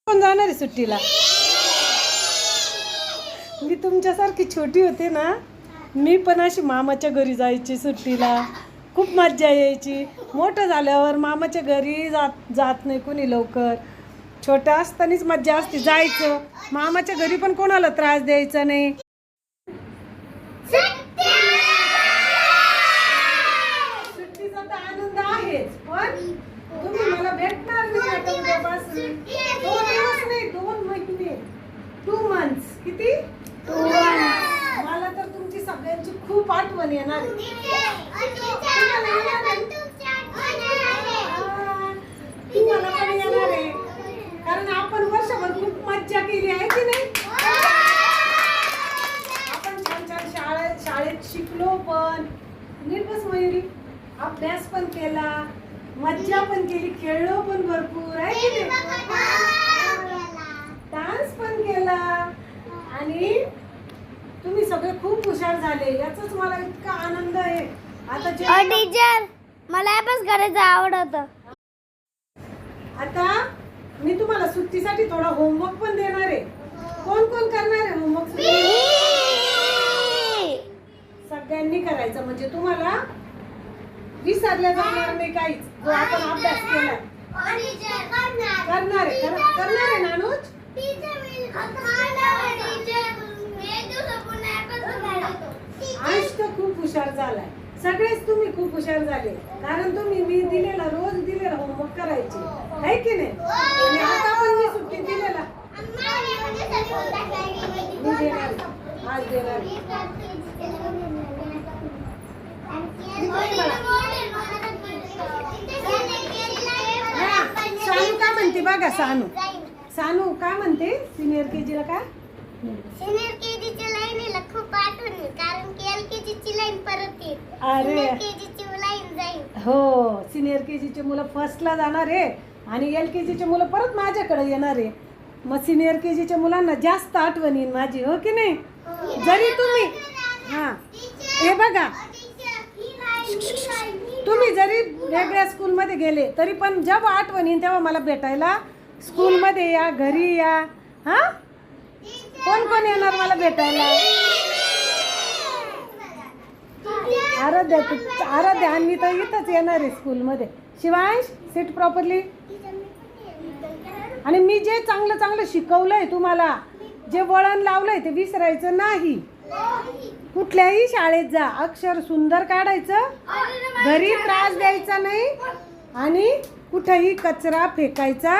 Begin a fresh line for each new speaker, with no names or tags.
कोण जाणार आहे सुट्टीला? मी तुमच्यासारखी छोटी होते ना, मी पण अशी मामाच्या घरी जायची सुट्टीला. खूप मज्जा यायची. मोठं झाल्यावर मामाच्या घरी जात नाही कोणी लवकर. छोट्या असतानाच मज्जा असते, जायचं मामाच्या घरी, पण कोणाला त्रास द्यायचा नाही. सुट्टीचा तर आनंद आहेच, पण तुम्ही मला भेटणार नाही आता उद्यापासून. 2 दिवस नाही, 2 महिने, 2 months. किती? 2 months. मला तर तुमची सगळ्यांची खूप आठवण येणार आहे. तुम्हाला पण येणार आहे, कारण आपण वर्षभर खूप मज्जा केली आहे की नाही. आपण छान छान शाळेत शिकलो, पण नीट बस मयुरी, अभ्यास पण केला, मज्जा पण केली, खेळलो पण भरपूर आहे की नाही. डान्स पण केला, आणि तुम्ही सगळे खूप हुशार झाले, याचाच मला इतका आनंद आहे. आता
टीचर, मला अभ्यास करायचं आवडतं.
आता मी तुम्हाला सुट्टीसाठी थोडा होमवर्क पण देणार आहे. कोण कोण करणार आहे होमवर्क? सगळ्यांनी करायचं, म्हणजे तुम्हाला विसरल्या जाणार नाही काहीच, जो आपण अभ्यास केला. करणार आहे नानूच. आज तर खूप हुशार झालाय, सगळेच तुम्ही खूप हुशार झाले, कारण तुम्ही मी रोज दिलेला होमवर्क करायचे आहे की नाही. आणि आता पण मी सुट्टी दिलेला मी देणार, आज देणार. सानू काय म्हणते बघा, सानू काय म्हणते? सिनियर केजीला काय?
सिनियर केजीच्या लाईनीला खूप आठवण येईल, कारण की एलकेजीची लाईन परत येईल.
अरे
केजीची लाईन जाईल.
हो, सिनियर केजीचे मुलं फर्स्टला जाणार आहे, आणि एलकेजीचे मुलं परत माझ्याकडे येणार आहे. मग सिनियर केजीच्या मुलांना जास्त आठवण येईल माझी, हो की नाही. जरी तुम्ही हे बघा, तुम्ही जरी वेगळ्या स्कूलमध्ये गेले तरी पण जेव्हा आठवण येईल तेव्हा मला भेटायला स्कूलमध्ये या, घरी या. कोण कोण येणार मला भेटायला? आराध्या आणि मी तर इथंच येणार आहे स्कूलमध्ये. Shivansh, seat properly. आणि मी जे चांगलं शिकवलंय तुम्हाला, जे वळण लावलंय ते विसरायचं नाही. कुठल्याही शाळेत जा, अक्षर सुंदर काढायचं, घरी त्रास द्यायचा नाही, आणि कुठेही कचरा फेकायचा